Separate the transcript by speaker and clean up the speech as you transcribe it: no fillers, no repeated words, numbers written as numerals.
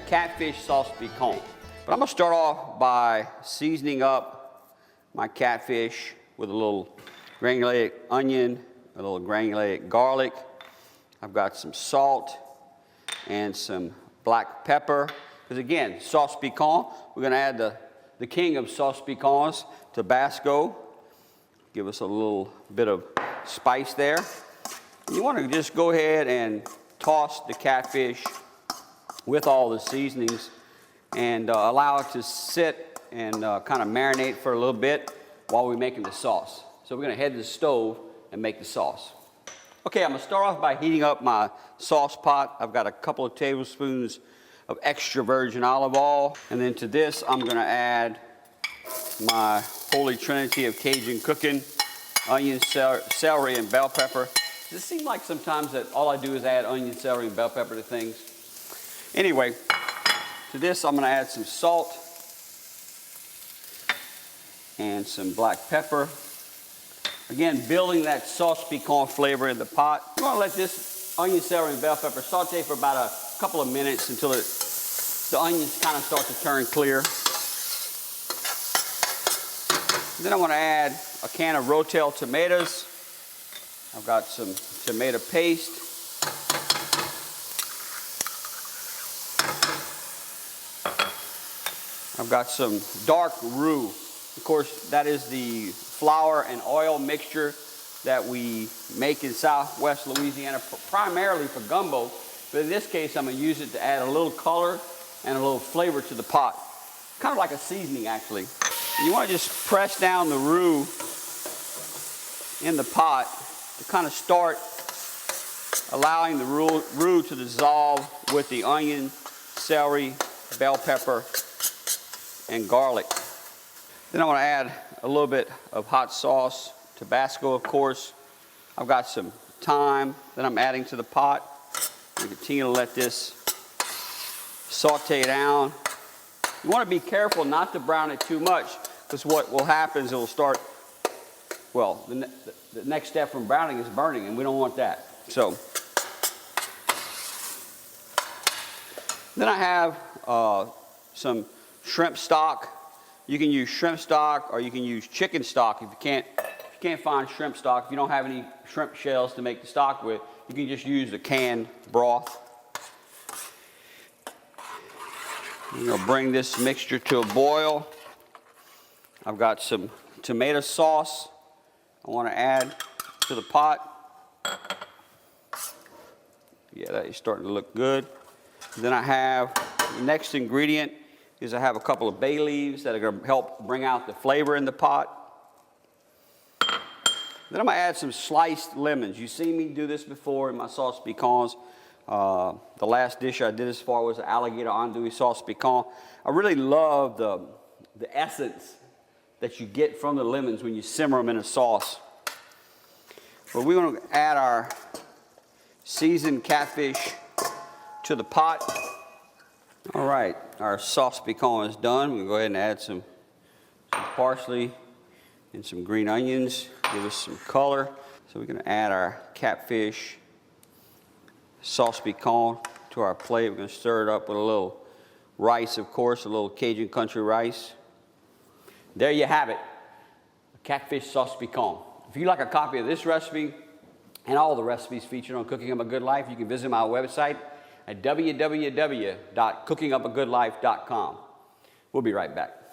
Speaker 1: catfish sauce piquante. But I'm gonna start off by seasoning up my catfish with a little granulated onion, a little granulated garlic. I've got some salt and some black pepper. Because again, sauce piquante, we're gonna add the king of sauce piquants, Tabasco. Give us a little bit of spice there. You want to just go ahead and toss the catfish with all the seasonings and allow it to sit and kind of marinate for a little bit while we're making the sauce. So we're going to head to the stove and make the sauce. Okay, I'm going to start off by heating up my sauce pot. I've got a couple of tablespoons of extra virgin olive oil. And then to this, I'm going to add my holy trinity of Cajun cooking, onion, celery, and bell pepper. Does it seem like sometimes that all I do is add onion, celery, and bell pepper to things? Anyway, to this I'm going to add some salt and some black pepper. Again, building that sauce piquant flavor in the pot. I'm going to let this onion, celery, and bell pepper saute for about a couple of minutes until the onions kind of start to turn clear. Then I want to add a can of Rotel tomatoes. I've got some tomato paste. I've got some dark roux. Of course, that is the flour and oil mixture that we make in Southwest Louisiana, primarily for gumbo. But in this case, I'm going to use it to add a little color and a little flavor to the pot. Kind of like a seasoning, actually. You want to just press down the roux in the pot to kind of start allowing the roux to dissolve with the onion, celery, bell pepper, and garlic. Then I want to add a little bit of hot sauce, Tabasco, of course. I've got some thyme that I'm adding to the pot. We continue to let this saute down. You want to be careful not to brown it too much, because what will happen is it will start, well, the next step from browning is burning, and we don't want that. So, then I have some shrimp stock. You can use shrimp stock or you can use chicken stock. If you can't find shrimp stock, if you don't have any shrimp shells to make the stock with, you can just use the canned broth. I'm going to bring this mixture to a boil. I've got some tomato sauce I want to add to the pot. Yeah, that is starting to look good. Then I have the next ingredient is I have a couple of bay leaves that are going to help bring out the flavor in the pot. Then I'm going to add some sliced lemons. You've seen me do this before in my sauce piquants. The last dish I did as far was alligator andouille sauce piquant. I really love the essence that you get from the lemons when you simmer them in a sauce. But we're going to add our seasoned catfish to the pot. All right, our sauce piquant is done. We'll go ahead and add some parsley and some green onions, give us some color. So we're going to add our catfish sauce piquant to our plate. We're going to stir it up with a little rice, of course, a little Cajun country rice. There you have it, catfish sauce piquant. If you'd like a copy of this recipe and all the recipes featured on Cooking Up a Good Life, you can visit my website at www.cookingupagoodlife.com. We'll be right back.